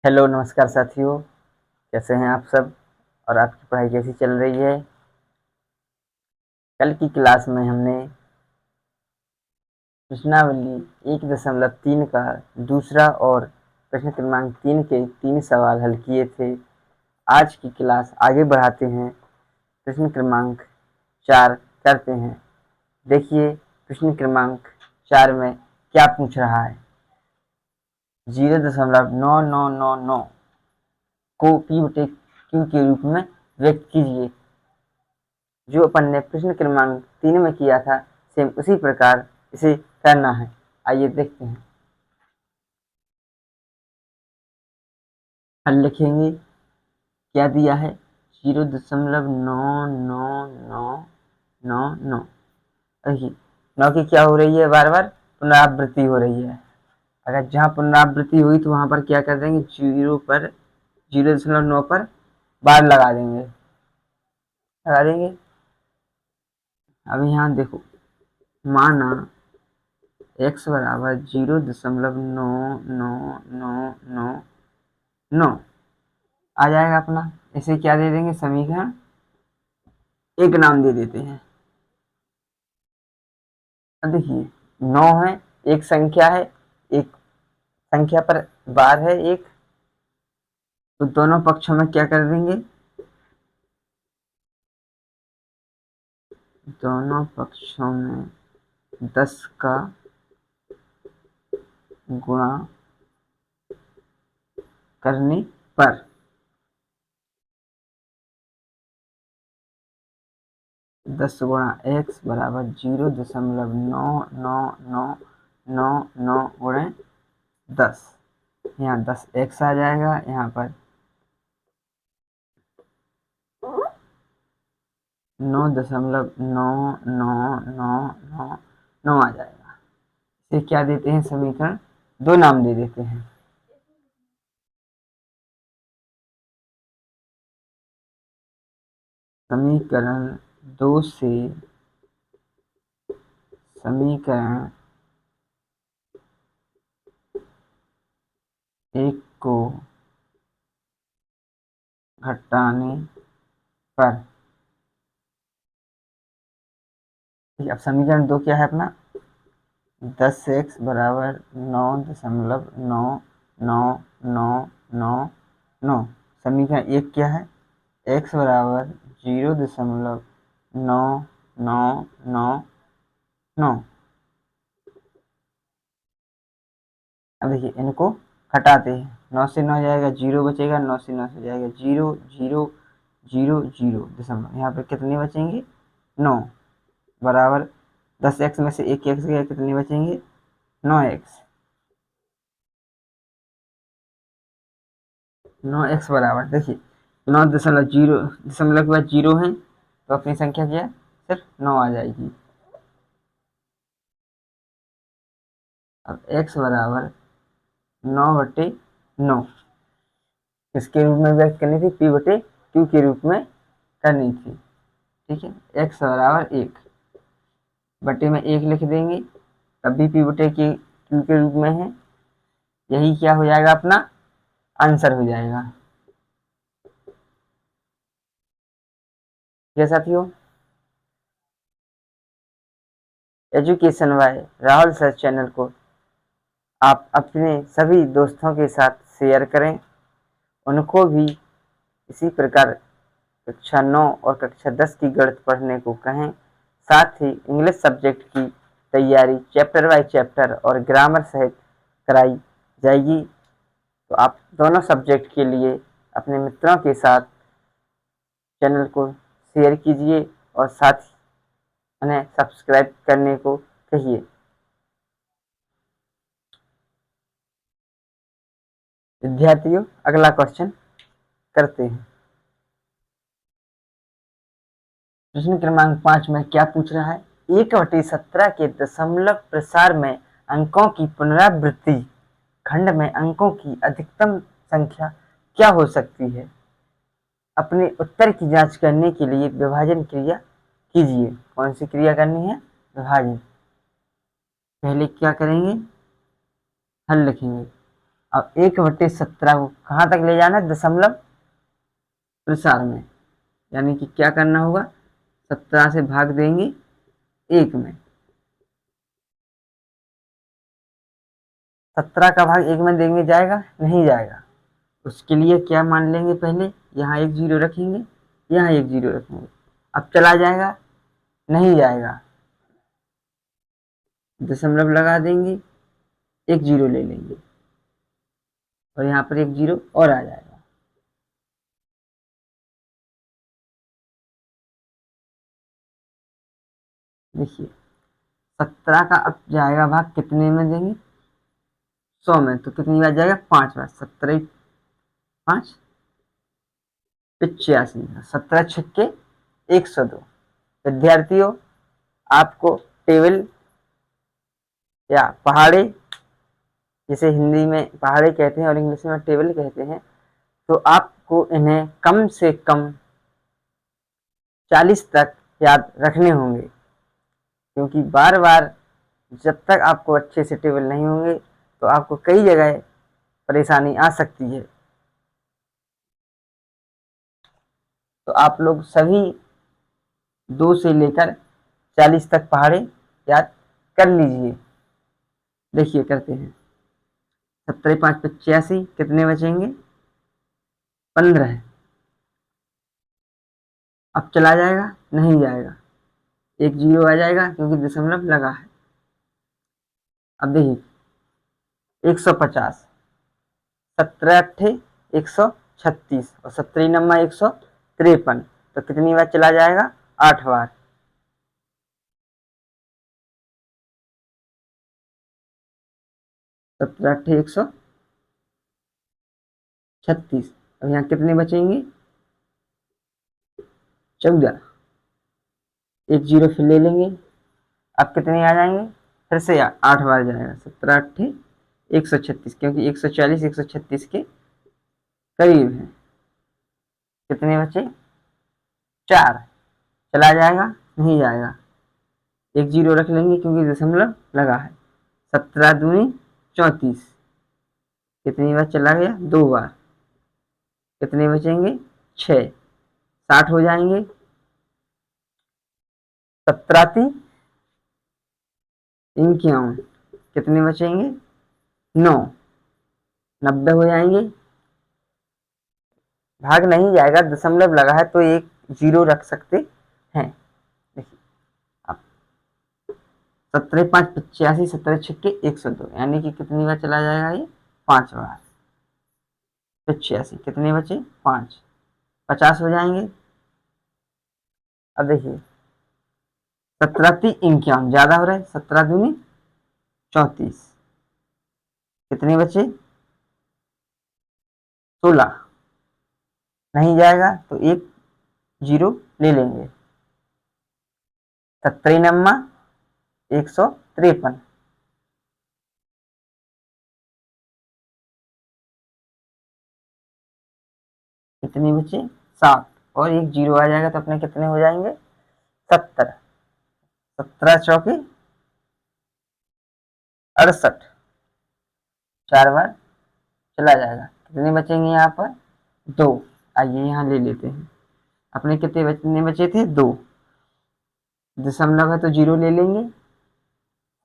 Hello नमस्कार साथियों। कैसे हैं आप सब और आपकी पढ़ाई कैसी चल रही है। कल की क्लास में हमने प्रश्नावली 1.3 का दूसरा और प्रश्न क्रमांक 3 के 3 सवाल हल किए थे। आज की क्लास आगे बढ़ाते हैं, प्रश्न क्रमांक 4 करते हैं। देखिए प्रश्न क्रमांक 4 में क्या पूछ रहा है। 0.9999 को P/Q के रूप में व्यक्त कीजिए। जो अपन ने प्रश्न क्रमांक 3 में किया था सेम उसी प्रकार इसे करना है। आइए देखते हैं। हल लिखेंगे। क्या दिया है 0.99999। देखिए 9 की क्या हो रही है, बार बार पुनरावृत्ति हो रही है। अगर जहाँ पुनरावृत्ति हुई तो वहां पर क्या कर देंगे, 0.9 पर बार लगा देंगे। अब यहाँ देखो, माना x बराबर 0.99999 आ जाएगा अपना। इसे क्या दे देंगे, समीकरण एक नाम दे देते हैं। अब देखिए 9 है, एक संख्या है, एक संख्या पर बार है एक, तो दोनों पक्षों में क्या कर देंगे, दोनों पक्षों में 10 का गुणा करने पर 10 गुणा x बराबर 0.99999 गुणे 10। यहाँ 10x आ जाएगा, यहाँ पर 9.9999 आ जाएगा। इसे क्या देते हैं, समीकरण दो नाम दे देते हैं। समीकरण 2 से समीकरण 1 को घटाने पर, अब समीकरण 2 क्या है अपना, 10x बराबर 9.99999। समीकरण 1 क्या है, x बराबर 0.9999। अब देखिए इनको घटाते हैं, 9 से 9 जाएगा, 0 बचेगा, 9 से 9 से जाएगा, 0.000 यहाँ पे कितने बचेंगे, 9 बराबर 10x में से एक x गया, कितने बचेंगे, 9x। 9x बराबर देखिए 9.0 के बाद 0 है, तो अपनी संख्या क्या है, सिर्फ 9 आ जाएगी। अब x बराबर 9/9 किसके रूप में व्यक्त करनी थी, P/Q के रूप में करनी थी। ठीक है, x बराबर 1 बटे में 1 लिख देंगे, तब भी P/Q के रूप में है। यही क्या हो जाएगा, अपना आंसर हो जाएगा। क्या साथियों, education by Rahul sir channel को आप अपने सभी दोस्तों के साथ शेयर करें, उनको भी इसी प्रकार कक्षा 9 और कक्षा 10 की गणित पढ़ने को कहें। साथ ही इंग्लिश सब्जेक्ट की तैयारी चैप्टर बाय चैप्टर और ग्रामर सहित कराई जाएगी। तो आप दोनों सब्जेक्ट के लिए अपने मित्रों के साथ चैनल को शेयर कीजिए और साथ ही उन्हें सब्सक्राइब करने को कहिए। विद्यार्थियों, अगला क्वेश्चन करते हैं। प्रश्न क्रमांक 5 में क्या पूछ रहा है, 1/17 के दशमलव प्रसार में अंकों की पुनरावृत्ति खंड में अंकों की अधिकतम संख्या क्या हो सकती है। अपने उत्तर की जांच करने के लिए विभाजन क्रिया कीजिए। कौन सी क्रिया करनी है, विभाजन। पहले क्या करेंगे, हल लिखेंगे। अब 1/17 को कहाँ तक ले जाना है, दशमलव प्रसार में, यानी कि क्या करना होगा, 17 से भाग देंगे 1 में। 17 का भाग 1 में देंगे, जाएगा नहीं जाएगा। उसके लिए क्या मान लेंगे, पहले यहाँ एक जीरो रखेंगे, यहाँ एक जीरो रखेंगे। अब चला जाएगा नहीं जाएगा, दशमलव लगा देंगे, एक जीरो ले लेंगे और यहाँ पर एक जीरो और आ जाएगा। देखिए 17 का अब जाएगा भाग कितने में देंगे, 100 में, तो कितनी बार जाएगा, 5 बार। 17 5 85, 17 छक्के 102। विद्यार्थियों, आपको टेबल या पहाड़े, जिसे हिंदी में पहाड़े कहते हैं और इंग्लिश में टेबल कहते हैं, तो आपको इन्हें कम से कम 40 तक याद रखने होंगे, क्योंकि बार बार जब तक आपको अच्छे से टेबल नहीं होंगे तो आपको कई जगह परेशानी आ सकती है। तो आप लोग सभी 2 से लेकर 40 तक पहाड़े याद कर लीजिए। देखिए करते हैं, 17 5 85, कितने बचेंगे, 15। अब चला जाएगा नहीं जाएगा, एक जीरो आ जाएगा क्योंकि दशमलव लगा है। अब देखिए 150, 17 अट्ठे 136 और 17 नम्मा 153, तो कितनी बार चला जाएगा, 8 बार। 17 अट्ठे 136। अब यहाँ कितने बचेंगे, 14, एक जीरो फिर ले लेंगे। अब कितने आ जाएंगे, फिर से 8 बार जाएगा, 17 अट्ठे 136, क्योंकि 140 136 के करीब है। कितने बचे, 4। चला जाएगा नहीं जाएगा, एक जीरो रख लेंगे क्योंकि दशमलव लगा है। 17 दूनी 34, कितनी बार चला गया, 2 बार। कितने बचेंगे, 6। 60 हो जाएंगे। 17 51, कितने बचेंगे, 9। 90 हो जाएंगे, भाग नहीं जाएगा, दशमलव लगा है तो एक जीरो रख सकते हैं। देखिए अब 17 5 85, 17 छक्के 102, यानी कि कितनी बार चला जाएगा ये, 5 बार। 85, कितने बचे, 5। 50 हो जाएंगे। अब देखिए 17 51, ज्यादा हो रहा है, 17 दूनी 34, कितने बचे, 16। नहीं जाएगा तो एक जीरो ले लेंगे। 17 नम्मा 153, कितने बचे, 7, और एक जीरो आ जाएगा तो अपने कितने हो जाएंगे, 70। 17 चौके 68, 4 बार चला जाएगा। कितने बचेंगे यहाँ पर, 2। आइए यहाँ ले लेते हैं, अपने कितने बचने बचे थे, 2। दशमलव है तो जीरो ले लेंगे।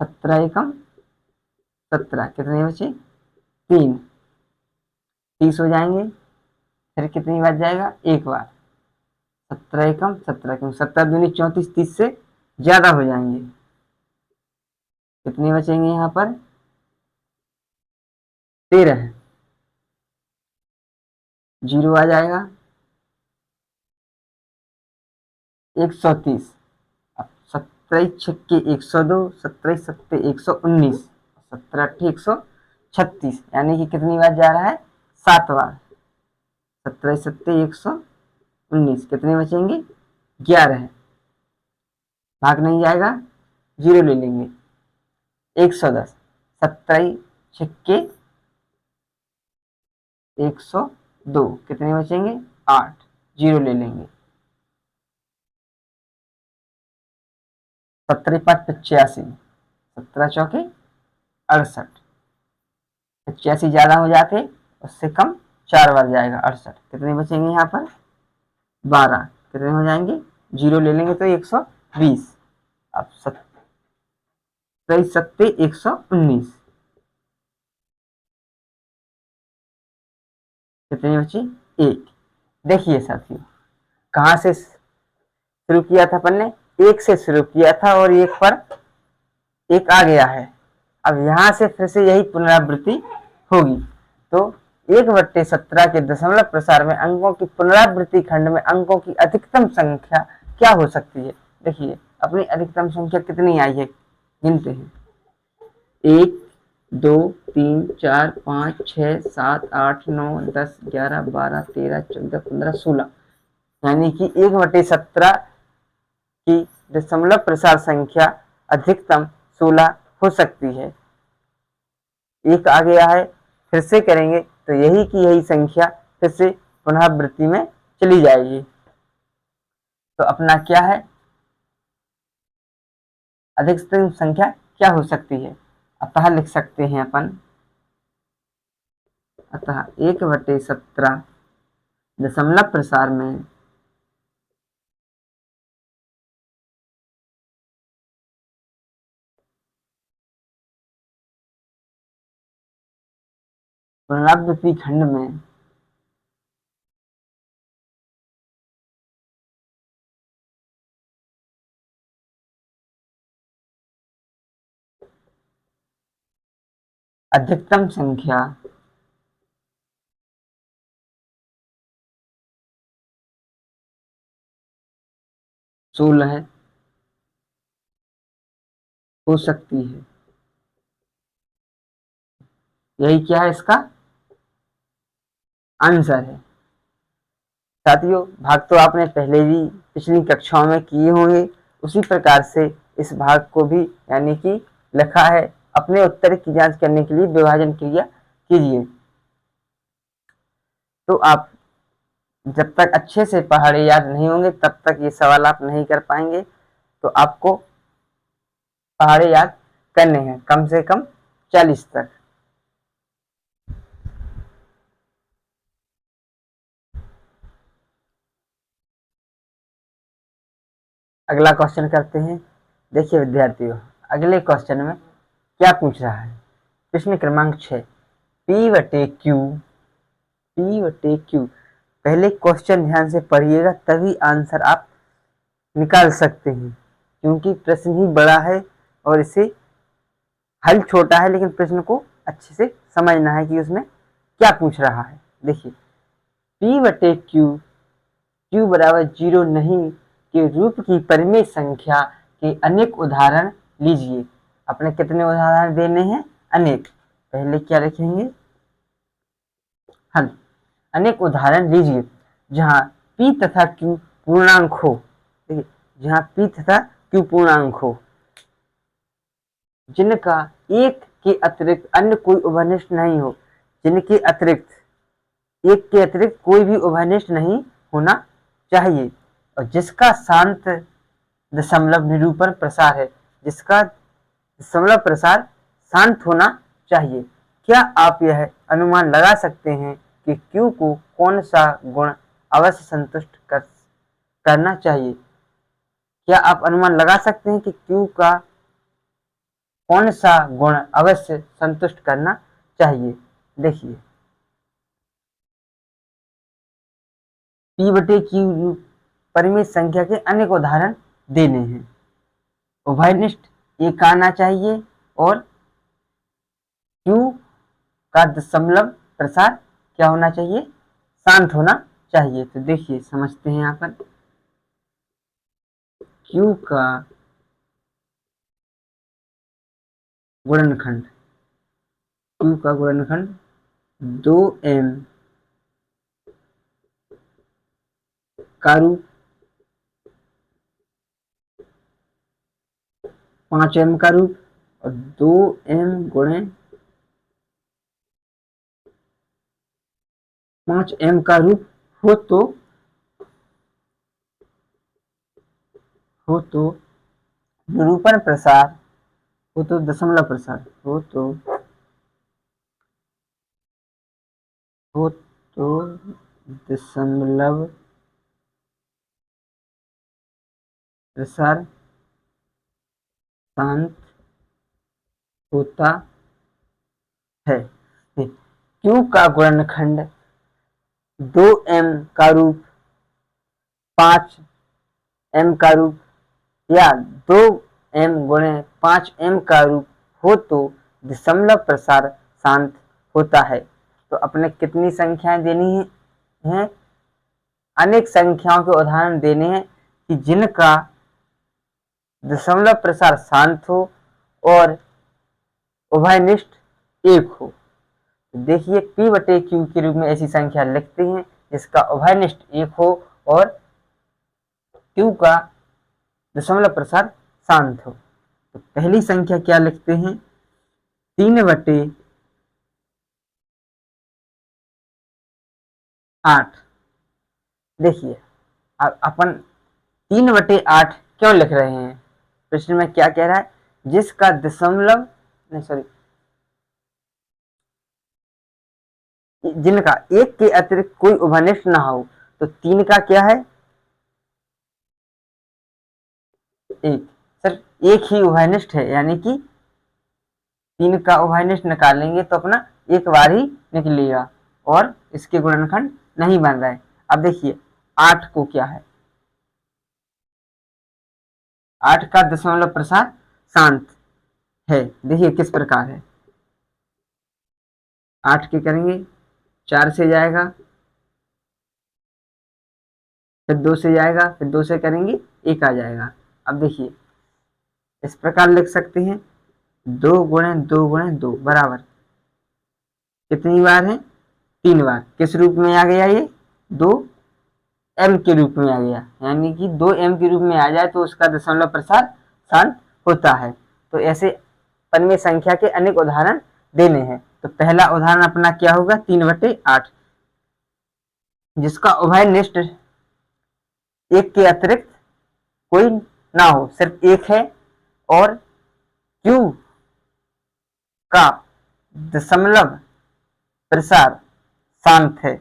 17 एकम 17, कितने बचे, 3। 30 हो जाएंगे, फिर कितनी बार जाएगा, एक बार। 17 एकम 17, क्योंकि 17 दूनी 34, 30 से ज्यादा हो जाएंगे। कितने बचेंगे यहाँ पर, 13। जीरो आ जाएगा, 130। अब 17 छक्के 102, 17 सत्ते 119, 17 अट्ठे 136, यानी कि कितनी बार जा रहा है, 7 बार। 17 सत्ते 119, कितने बचेंगे, 11। भाग नहीं जाएगा, जीरो ले लेंगे। 110, 17 छक्के 102, कितने बचेंगे, 8। जीरो ले लेंगे। 17 5 85, 17 चौके 68, 85 ज़्यादा हो जाते, उससे कम 4 बार जाएगा 68। कितने बचेंगे यहाँ पर? 12। कितने हो जाएंगे? 0 ले लेंगे तो 120। अब 27 सत्ते 119। कितनी बची? 1। देखिए साथियों, कहाँ से शुरू किया था अपन ने? 1 से शुरू किया था और 1 पर 1 आ गया है। अब यहाँ से फिर से यही पुनरावृत्ति होगी। तो 1/17 के दशमलव प्रसार में अंकों की पुनरावृत्ति खंड में अंकों की अधिकतम संख्या क्या हो सकती है? देखिए अपनी अधिकतम संख्या कितनी आई है, गिनते हैं। 1 2 3 4 5 6 7 8 9 10 11 12 13 14 15 16, यानी कि 1/17 की दशमलव प्रसार संख्या अधिकतम 16 हो सकती है। 1 आ गया है, फिर से करेंगे तो यही की यही संख्या फिर से पुनरावृत्ति में चली जाएगी। तो अपना क्या है? अधिकतम संख्या क्या हो सकती है? अतः लिख सकते हैं अपन, अतः 1/17 दशमलव प्रसार में पुनरावृत्ति खंड में अधिकतम संख्या सोलह हो सकती है। यही क्या है इसका आंसर है। साथियों भाग तो आपने पहले भी पिछली कक्षाओं में किए होंगे, उसी प्रकार से इस भाग को भी यानी कि लिखा है। अपने उत्तर की जांच करने के लिए विभाजन क्रिया कीजिए। तो आप जब तक अच्छे से पहाड़े याद नहीं होंगे तब तक ये सवाल आप नहीं कर पाएंगे। तो आपको पहाड़े याद करने हैं कम से कम 40 तक। अगला क्वेश्चन करते हैं। देखिए विद्यार्थियों, अगले क्वेश्चन में क्या पूछ रहा है? प्रश्न क्रमांक 6, P/Q। पहले क्वेश्चन ध्यान से पढ़िएगा तभी आंसर आप निकाल सकते हैं, क्योंकि प्रश्न ही बड़ा है और इसे हल छोटा है, लेकिन प्रश्न को अच्छे से समझना है कि उसमें क्या पूछ रहा है। देखिए P/Q, Q बराबर 0 नहीं के रूप की परिमेय संख्या के अनेक उदाहरण लीजिए। अपने कितने उदाहरण देने हैं? अनेक। पहले क्या लिखेंगे? हल। अनेक उदाहरण लीजिए जहां P तथा Q पूर्णांक हो। देखिए जहां P तथा Q पूर्णांक हो, जिनका एक के अतिरिक्त अन्य कोई उभयनिष्ठ नहीं हो। जिनके अतिरिक्त एक के अतिरिक्त कोई भी उभयनिष्ठ नहीं होना चाहिए, और जिसका शांत दशमलव निरूपण प्रसार है। जिसका दशमलव प्रसार शांत होना चाहिए। क्या आप यह अनुमान लगा सकते हैं कि Q को कौन सा गुण अवश्य संतुष्ट करना चाहिए? क्या आप अनुमान लगा सकते हैं कि Q का कौन सा गुण अवश्य संतुष्ट करना चाहिए? देखिए P/Q परिमित संख्या के अनेक उदाहरण देने हैं। उभयनिष्ठ एक आना चाहिए और Q का दशमलव प्रसार क्या होना चाहिए? शांत होना चाहिए। तो देखिए समझते हैं यहाँ पर Q का गुणनखंड, Q का गुणनखंड 2m का रूप 5m का रूप और 2m गुणे 5m का रूप हो तो निरूपण प्रसार हो तो दशमलव प्रसार हो तो हो तो दशमलव प्रसार शांत होता है। क्यू का गुणनखंड 2m का रूप 5m का रूप या 2m गुणे 5m का रूप हो तो दशमलव प्रसार शांत होता है। तो अपने कितनी संख्याएं देनी हैं? अनेक संख्याओं के उदाहरण देने हैं कि जिनका दशमलव प्रसार शांत हो और उभयनिष्ठ एक हो। तो देखिए p बटे q के रूप में ऐसी संख्या लिखते हैं जिसका उभयनिष्ठ एक हो और q का दशमलव प्रसार शांत हो। तो पहली संख्या क्या लिखते हैं? 3/8। देखिए अब अपन 3/8 क्यों लिख रहे हैं? प्रश्न में क्या कह रहा है? जिसका दशमलव नहीं सॉरी जिनका एक के अतिरिक्त कोई उभयनिष्ठ ना हो। तो 3 का क्या है? एक। सिर्फ एक ही उभयनिष्ठ है, यानी कि 3 का उभयनिष्ठ निकालेंगे तो अपना एक बार ही निकलेगा और इसके गुणनखंड नहीं बन रहा है। अब देखिए 8 को क्या है? 8 का दशमलव प्रसार शांत है। देखिए किस प्रकार है। 8 के करेंगे 4 से जाएगा, फिर 2 से जाएगा, फिर 2 से करेंगे 1 आ जाएगा। अब देखिए इस प्रकार लिख सकते हैं 2 गुणे 2 गुणे 2 बराबर कितनी बार है? 3 बार। किस रूप में आ गया? ये 2m के रूप में आ गया, यानी कि 2m के रूप में आ जाए तो उसका दशमलव प्रसार शांत होता है। तो ऐसे पन्ने संख्या के अनेक उदाहरण देने हैं। तो पहला उदाहरण अपना क्या होगा? 3/8 जिसका उभयनिष्ठ एक के अतिरिक्त कोई ना हो, सिर्फ एक है और q का दशमलव प्रसार शांत है।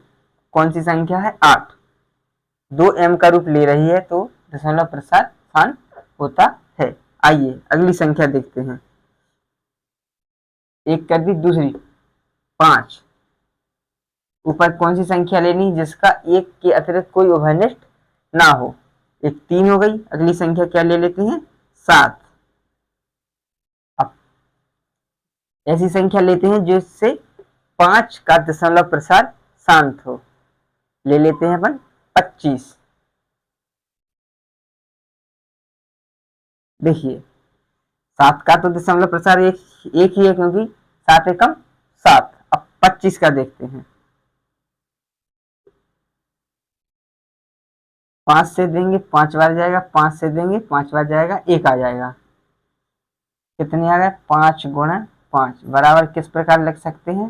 कौन सी संख्या है? 8। 2m का रूप ले रही है तो दशमलव प्रसार शांत होता है। आइए अगली संख्या देखते हैं। एक कर दी, दूसरी 5। ऊपर कौन सी संख्या लेनी जिसका एक के अतिरिक्त कोई उभयनिष्ठ ना हो? एक 3 हो गई। अगली संख्या क्या ले लेते हैं? 7। अब ऐसी संख्या लेते हैं जिससे 5 का दशमलव प्रसार शांत हो। ले लेते हैं अपन 25। देखिए 7 का तो दशमलव प्रसार एक ही है क्योंकि 7 एकम 7। अब 25 का देखते हैं। 5 से देंगे 5 बार जाएगा, 5 से देंगे 5 बार जाएगा, 1 आ जाएगा। कितने आ गए? 5 गुणा 5 बराबर किस प्रकार लिख सकते हैं?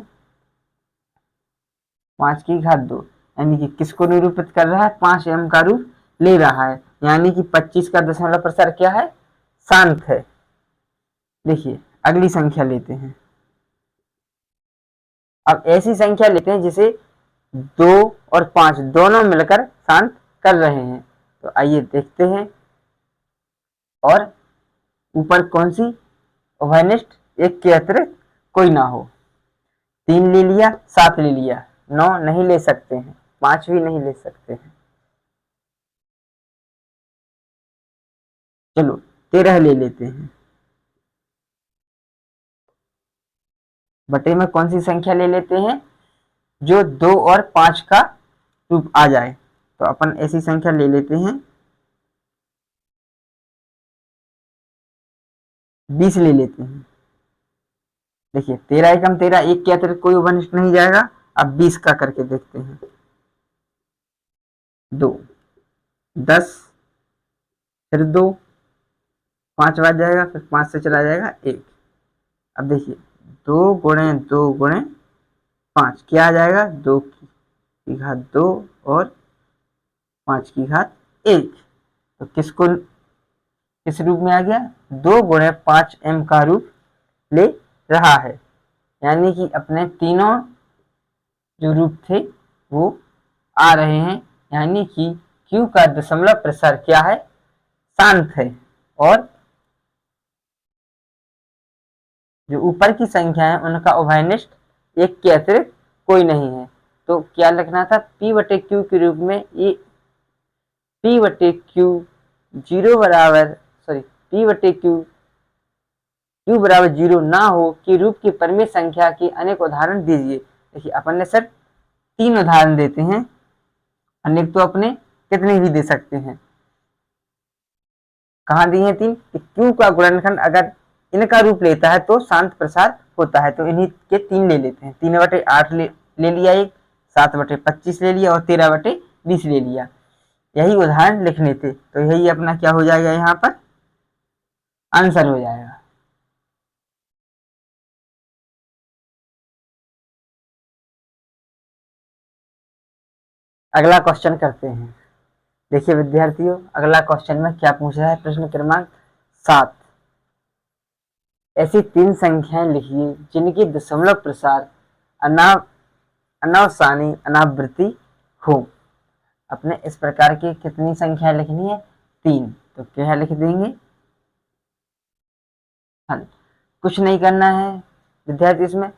5 की घात 2, यानी कि किसको निरूपित कर रहा है? 5m का रूप ले रहा है, यानी कि 25 का दशमलव प्रसार क्या है? शांत है। देखिए अगली संख्या लेते हैं। अब ऐसी संख्या लेते हैं जिसे 2 और 5 दोनों मिलकर शांत कर रहे हैं। तो आइए देखते हैं। और ऊपर कौन सी उभयनिष्ठ एक के अतिरिक्त कोई ना हो। 3 ले लिया, 7 ले लिया, 9 नहीं ले सकते हैं, 5 भी नहीं ले सकते हैं। चलो 13 ले लेते हैं। बटे में कौन सी संख्या ले लेते हैं जो 2 और 5 का रूप आ जाए? तो अपन ऐसी संख्या ले लेते हैं 20 ले लेते हैं। देखिए 13 एकम 13, एक के अतिरिक्त कोई उभयनिष्ठ नहीं जाएगा। अब 20 का करके देखते हैं। 2 10, फिर 2, 5 बार जाएगा, फिर 5 से चला जाएगा 1। अब देखिए 2 गुणे 2 गुणे 5 क्या आ जाएगा? 2 की घात 2 और 5 की घात 1। तो किस रूप में आ गया? 2 गुणे 5m का रूप ले रहा है, यानी कि अपने तीनों जो रूप थे वो आ रहे हैं, यानी कि q का दशमलव प्रसार क्या है, शांत है, और जो ऊपर की संख्या है उनका उभयनिष्ठ एक के अतिरिक्त कोई नहीं है। तो क्या लिखना था, p बटे q के रूप में ये p बटे q जीरो बराबर p बटे q बराबर जीरो ना हो कि रूप की परिमेय संख्या के अनेक उदाहरण दीजिए। देखिए अपन ने सर 3 उदाहरण देते हैं, अनेक तो अपने कितने भी दे सकते हैं। कहाँ दिए हैं 3? क्यू का गुणनखंड अगर इनका रूप लेता है तो शांत प्रसार होता है, तो इन्हीं के 3 ले लेते हैं। 3/8 ले लिया, एक 7/25 ले लिया, और 13/20 ले लिया। यही उदाहरण लिखने थे, तो यही अपना क्या हो जाएगा, यहाँ पर आंसर हो जाएगा। अगला क्वेश्चन करते हैं। देखिए विद्यार्थियों, अगला क्वेश्चन में क्या पूछा है, प्रश्न क्रमांक 7। ऐसी 3 संख्याएं लिखिए जिनकी दशमलव प्रसार अनावसानी अनावृत्ति हो। अपने इस प्रकार की कितनी संख्याएं लिखनी है, 3। तो क्या लिख देंगे, हाँ, कुछ नहीं करना है विद्यार्थी, इसमें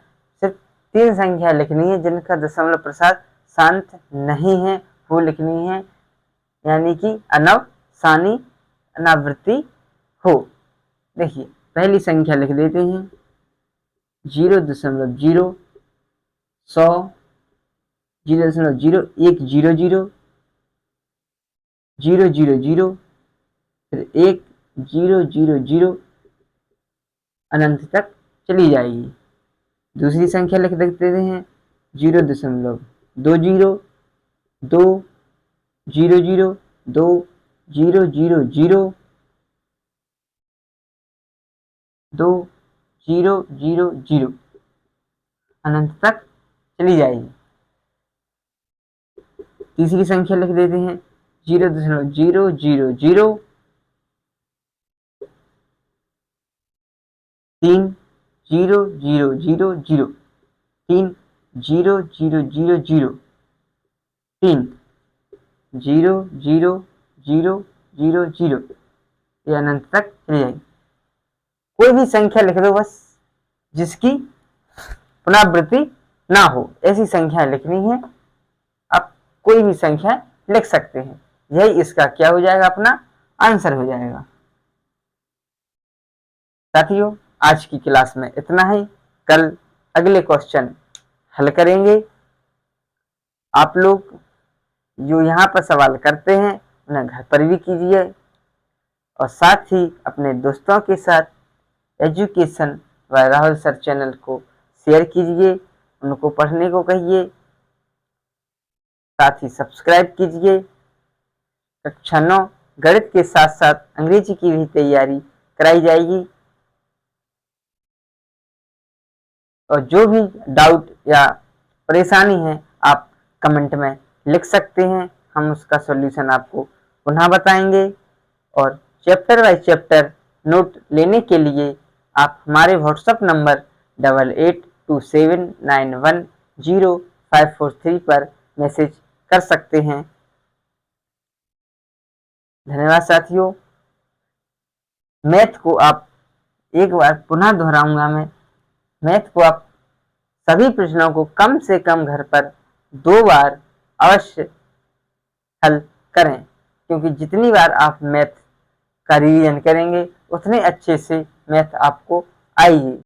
सिर्फ 3 संख्या लिखनी है जिनका दशमलव प्रसार शांत नहीं है, वो लिखनी है, यानी कि अनवसानी अनावृत्ति हो। देखिए पहली संख्या लिख देते हैं 0.0 100 0.0 1 0 0 0 0 0 फिर 1 0 0 0 अनंत तक चली जाएगी। दूसरी संख्या लिख देते हैं 0.20 2 0 2 0 0 2 0 0 0 2 0 0 0 अनंत तक चली जाएगी। तीसरी संख्या लिख देते हैं 0.000 3 0 0 0 0 3 0 0 0 0 3 0 0 0 0 0 ये अनंत तक चली जाएगी। कोई भी संख्या लिख दो बस जिसकी पुनरावृत्ति ना हो, ऐसी संख्या लिखनी है। आप कोई भी संख्या लिख सकते हैं, यही इसका क्या हो जाएगा, अपना आंसर हो जाएगा। साथियों आज की क्लास में इतना ही, कल अगले क्वेश्चन हल करेंगे। आप लोग जो यहाँ पर सवाल करते हैं उन्हें घर पर भी कीजिए, और साथ ही अपने दोस्तों के साथ education by Rahul sir channel को शेयर कीजिए, उनको पढ़ने को कहिए, साथ ही सब्सक्राइब कीजिए। कक्षा 9 गणित के साथ साथ अंग्रेजी की भी तैयारी कराई जाएगी, और जो भी डाउट या परेशानी है आप कमेंट में लिख सकते हैं, हम उसका सॉल्यूशन आपको पुनः बताएंगे। और चैप्टर बाय चैप्टर नोट लेने के लिए आप हमारे व्हाट्सएप नंबर 8827910543 पर मैसेज कर सकते हैं। धन्यवाद साथियों। मैथ को आप, एक बार पुनः दोहराऊंगा मैं, मैथ को आप सभी प्रश्नों को कम से कम घर पर 2 बार अवश्य हल करें, क्योंकि जितनी बार आप मैथ का रिवीजन करेंगे उतने अच्छे से मैथ आपको आएगी।